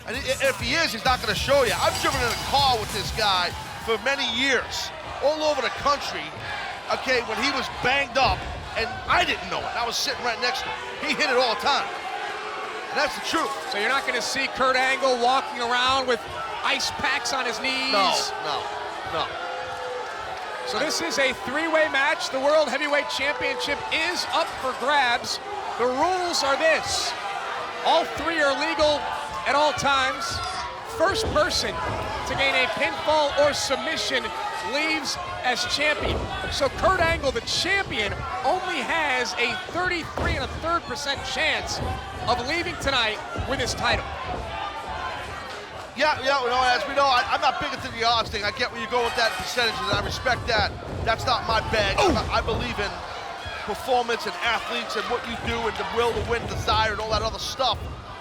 And if he is, he's not going to show you. I've driven in a car with this guy for many years, all over the country, okay, when he was banged up, and I didn't know it. I was sitting right next to him. He hit it all the time. And that's the truth. So you're not going to see Kurt Angle walking around with ice packs on his knees? No. So this is a three-way match. The World Heavyweight Championship is up for grabs. The rules are this. All three are legal at all times. First person to gain a pinfall or submission leaves as champion. So Kurt Angle, the champion, only has a 33.33% chance of leaving tonight with his title. Yeah, as we know, I'm not big into the odds thing. I get where you go with that percentages, and I respect that. That's not my bag. I believe in performance and athletes and what you do and the will to win, desire, and all that other stuff.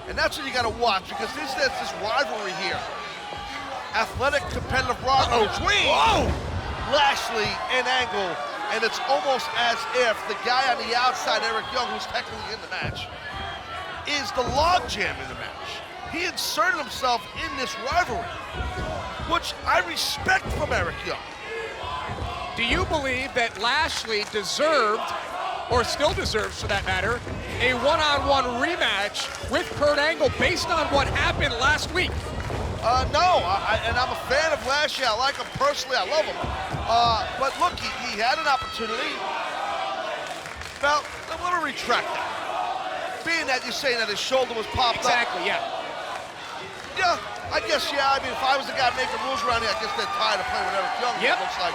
And that's what you got to watch, because there's this rivalry here. Athletic, competitive rivalry between Lashley and Angle, and it's almost as if the guy on the outside, Eric Young, who's technically in the match, is the logjam in the match. He inserted himself in this rivalry, which I respect from Eric Young. Do you believe that Lashley deserved, or still deserves for that matter, a one-on-one rematch with Kurt Angle based on what happened last week? No, and I'm a fan of Lashley. I like him personally. I love him. But look, he had an opportunity. Well, let me retract that. Being that you're saying that his shoulder was popped up. Exactly, yeah. Yeah, I guess, yeah. I mean, if I was the guy making rules around here, I guess they're tired of playing with Eric Young. Yep. It looks like.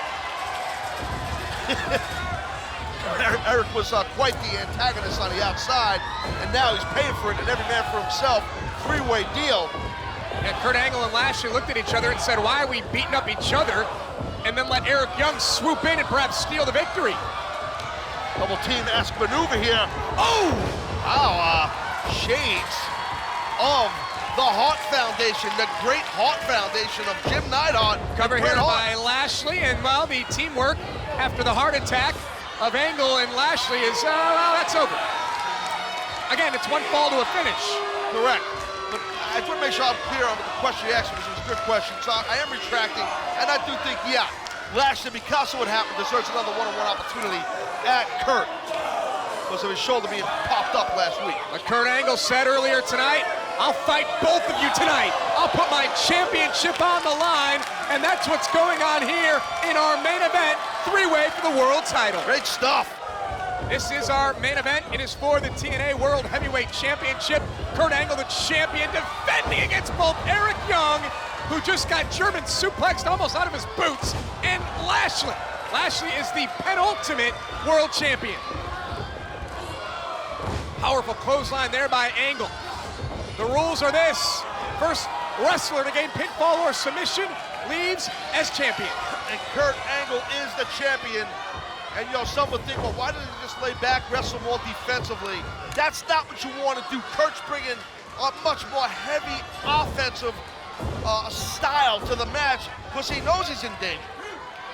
Eric was quite the antagonist on the outside, and now he's paying for it, and every man for himself. Three-way deal. And Kurt Angle and Lashley looked at each other and said, why are we beating up each other? And then let Eric Young swoop in and perhaps steal the victory. Double team-esque maneuver here. Oh! Wow, shades of the Hart Foundation, the great Hart Foundation of Jim Neidhart. Cover here by Lashley, and well, the teamwork after the heart attack of Angle and Lashley is, well, that's over. Again, it's one fall to a finish. Correct. But I just want to make sure I'm clear on the question you asked me, which was a good question. So I am retracting, and I do think, yeah, Lashley, because of what happened, deserves another one-on-one opportunity at Kurt because of his shoulder being popped up last week. But Kurt Angle said earlier tonight, I'll fight both of you tonight. I'll put my championship on the line, and that's what's going on here in our main event, three-way for the world title. Great stuff. This is our main event. It is for the TNA World Heavyweight Championship. Kurt Angle, the champion, defending against both Eric Young, who just got German suplexed almost out of his boots, and Lashley. Lashley is the penultimate world champion. Powerful clothesline there by Angle. The rules are this. First wrestler to gain pinfall or submission leaves as champion. And Kurt Angle is the champion. And, you know, some would think, well, why didn't he just lay back, wrestle more defensively? That's not what you want to do. Kurt's bringing a much more heavy offensive style to the match because he knows he's in danger.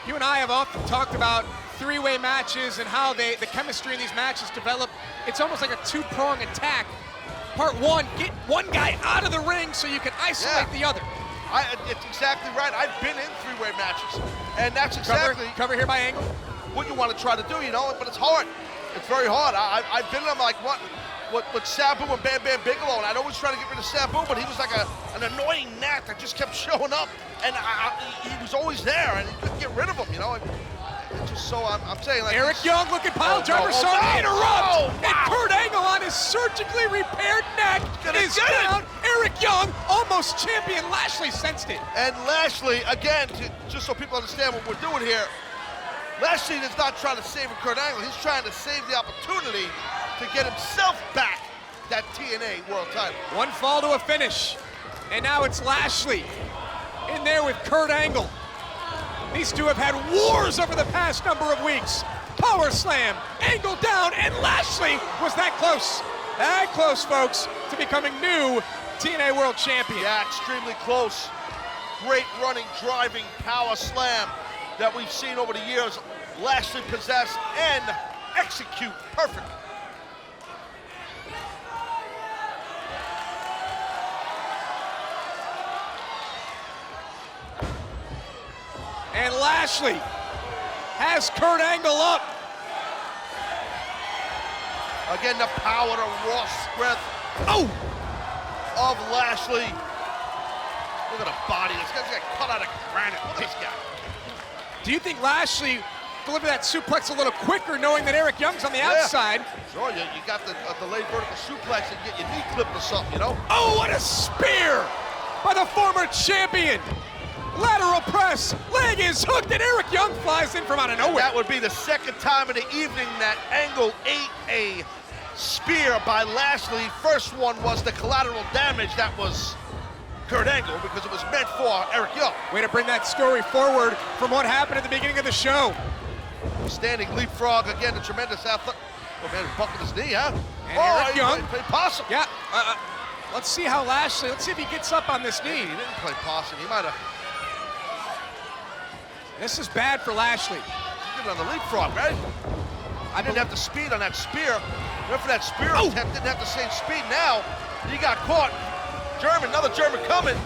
You and I have often talked about three-way matches and how the chemistry in these matches develop. It's almost like a two-prong attack. Part one, get one guy out of the ring so you can isolate the other. It's exactly right. I've been in three-way matches, and that's exactly cover here by Angle. What you want to try to do, you know, but it's hard. It's very hard. I've been in them like with Sabu and Bam Bam Bigelow, and I'd always try to get rid of Sabu, but he was like an annoying gnat that just kept showing up, and he was always there, and you couldn't get rid of him, you know. It's just so I'm saying, like, Eric Young looking pile driver, interrupt, and Kurt Angle on his surgically repaired neck is down. Eric Young, almost champion. Lashley sensed it. And Lashley, again, just so people understand what we're doing here, Lashley is not trying to save Kurt Angle. He's trying to save the opportunity to get himself back that TNA World title. One fall to a finish, and now it's Lashley in there with Kurt Angle. These two have had wars over the past number of weeks. Power slam, Angle down, and Lashley was that close, folks, to becoming new TNA World Champion. Yeah, extremely close. Great running, driving power slam that we've seen over the years. Lashley possess and execute perfectly. And Lashley has Kurt Angle up. Again, the power, the raw strength of Lashley. Look at the body. This guy's got cut out of granite. Look at this guy. Do you think Lashley delivered that suplex a little quicker, knowing that Eric Young's on the outside? Sure, you got the delayed vertical suplex and get your knee clipped or something, you know? Oh, what a spear by the former champion. Lateral press, leg is hooked, and Eric Young flies in from out of nowhere. That would be the second time in the evening that Angle ate a spear by Lashley. First one was the collateral damage. That was Kurt Angle because it was meant for Eric Young. Way to bring that story forward from what happened at the beginning of the show. Standing leapfrog, again, a tremendous athlete. Oh man, he's buckled his knee, huh? And Eric Young. He played possum. Yeah, let's see how Lashley, let's see if he gets up on this knee. He didn't play possum, he might have. This is bad for Lashley. He did it on the leapfrog, right? I didn't have the speed on that spear. Remember for that spear attempt, didn't have the same speed now. He got caught. German, another German coming.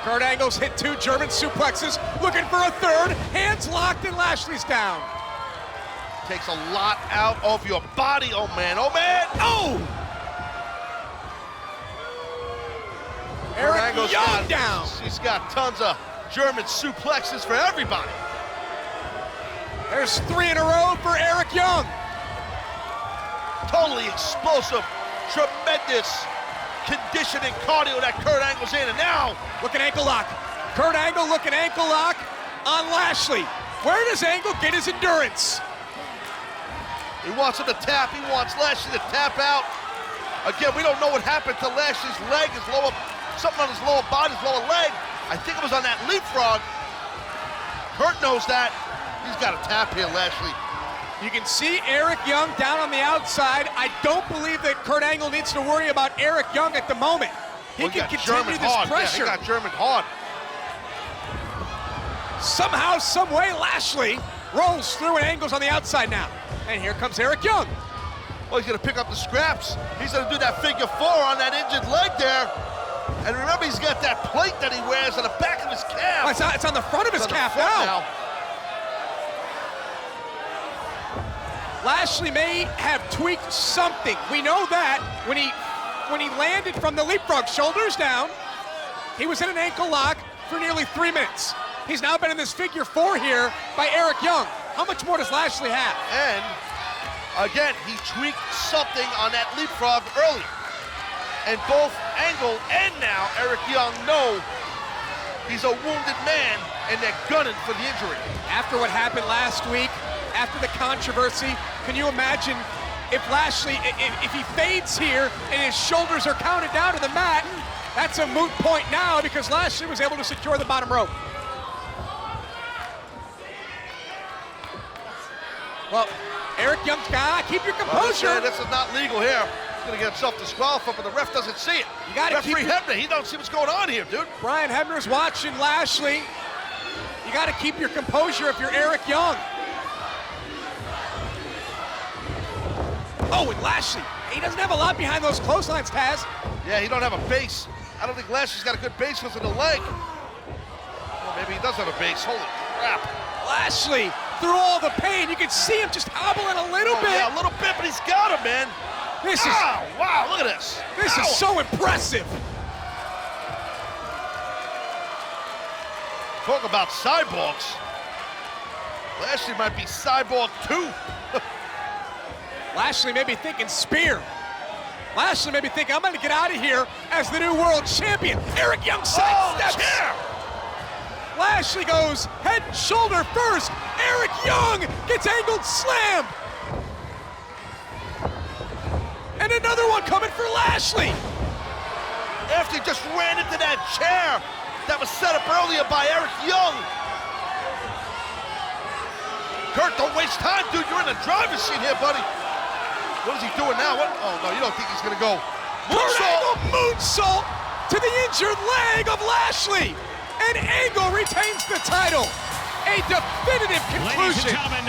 Kurt Angle's hit 2 German suplexes, looking for a third. Hands locked and Lashley's down. Takes a lot out of your body, oh man, oh man, oh! Eric Young down. He's got tons of German suplexes for everybody. There's 3 in a row for Eric Young. Totally explosive, tremendous conditioning cardio that Kurt Angle's in, and now look at ankle lock. Kurt Angle looking ankle lock on Lashley. Where does Angle get his endurance? He wants him to tap. He wants Lashley to tap out. Again, we don't know what happened to Lashley's leg, his lower, something on his lower body, his lower leg. I think it was on that leapfrog. Kurt knows that. He's got a tap here, Lashley. You can see Eric Young down on the outside. I don't believe that Kurt Angle needs to worry about Eric Young at the moment. He can continue this pressure. Yeah, he got German hard. Somehow, some way, Lashley rolls through and Angle's on the outside now. And here comes Eric Young. Well, he's gonna pick up the scraps. He's gonna do that figure 4 on that injured leg there. And remember, he's got that plate that he wears on the back of his calf. Oh, it's on the front of his calf now. Lashley may have tweaked something. We know that when he landed from the leapfrog, shoulders down, he was in an ankle lock for nearly 3 minutes. He's now been in this figure 4 here by Eric Young. How much more does Lashley have? And again, he tweaked something on that leapfrog earlier. And both Angle and now Eric Young know he's a wounded man and they're gunning for the injury. After what happened last week, after the controversy, can you imagine if Lashley, if he fades here and his shoulders are counted down to the mat, that's a moot point now because Lashley was able to secure the bottom rope. Well, Eric Young, keep your composure. Well, this is not legal here. He's gonna get himself disqualified, but the ref doesn't see it. You gotta Referee Hebner, he don't see what's going on here, dude. Brian Hebner's watching Lashley. You gotta keep your composure if you're Eric Young. Oh, and Lashley, he doesn't have a lot behind those clotheslines, Taz. Yeah, he don't have a base. I don't think Lashley's got a good base because of the leg. Well, maybe he does have a base. Holy crap. Lashley, through all the pain, you can see him just hobbling a little bit. Yeah, a little bit, but he's got him, man. Wow, look at this. This is so impressive. Talk about cyborgs. Lashley might be cyborg too. Lashley may be thinking spear. Lashley may be thinking, I'm gonna get out of here as the new world champion. Eric Young sidesteps. Lashley goes head and shoulder first. Eric Young gets angled slam. And another one coming for Lashley. After he just ran into that chair that was set up earlier by Eric Young. Kurt, don't waste time, dude. You're in the driver's seat here, buddy. What is he doing now? What? Oh, no, you don't think he's going to go moonsault? Moonsault to the injured leg of Lashley. And Angle retains the title. A definitive conclusion. Ladies and gentlemen,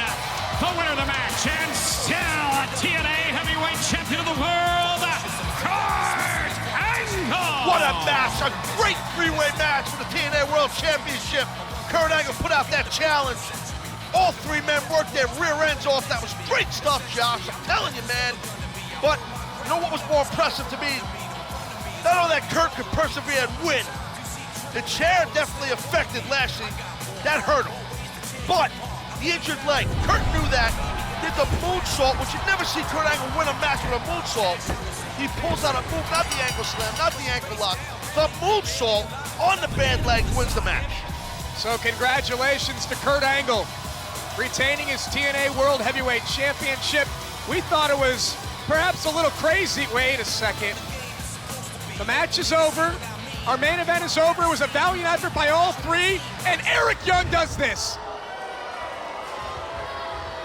the winner of the match and still a TNA heavyweight champion of the world, Kurt Angle. What a match. A great three-way match for the TNA World Championship. Kurt Angle put out that challenge. All three men worked their rear ends off. That was great stuff, Josh. I'm telling you, man. But you know what was more impressive to me? Not only that Kurt could persevere and win. The chair definitely affected Lashley. That hurt him. But the injured leg, Kurt knew that. Did the moonsault, which you'd never see Kurt Angle win a match with a moonsault. He pulls out a move, not the ankle slam, not the ankle lock. The moonsault on the bad leg wins the match. So congratulations to Kurt Angle, retaining his TNA World Heavyweight Championship. We thought it was perhaps a little crazy. Wait a second. The match is over. Our main event is over. It was a valiant effort by all three, and Eric Young does this.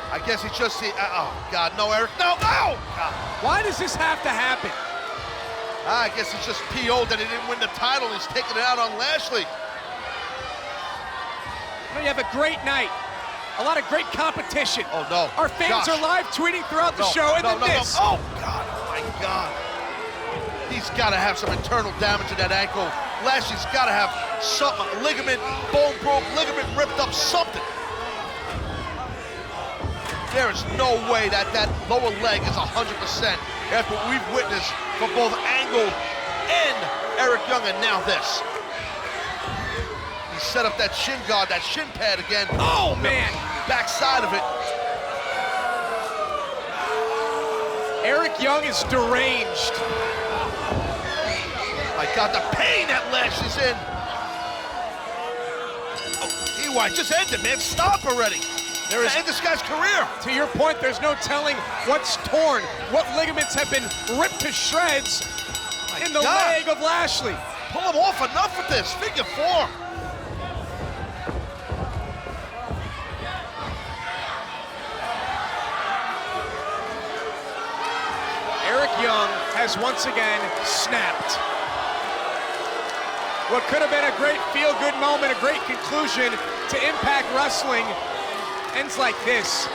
I guess he just see. Oh God, no, Eric, no, no! God. Why does this have to happen? I guess he's just PO'd that he didn't win the title. He's taking it out on Lashley. You know, you have a great night, a lot of great competition. Oh no! Our fans are live tweeting throughout the show, and then this. Oh God! Oh my God! He's got to have some internal damage in that ankle. Lashley's got to have something, ligament, bone broke, ligament ripped up, something. There is no way that lower leg is 100% after what we've witnessed from both Angle and Eric Young, and now this. He set up that shin guard, that shin pad again. Oh, man. Backside of it. Eric Young is deranged. My God, the pain that Lashley's in. Oh, EY, just end it, man. Stop already. There is end this guy's career. To your point, there's no telling what's torn, what ligaments have been ripped to shreds in the leg of Lashley. Pull him off, enough with this, figure four. Eric Young has once again snapped. What could have been a great feel-good moment, a great conclusion to Impact Wrestling, ends like this.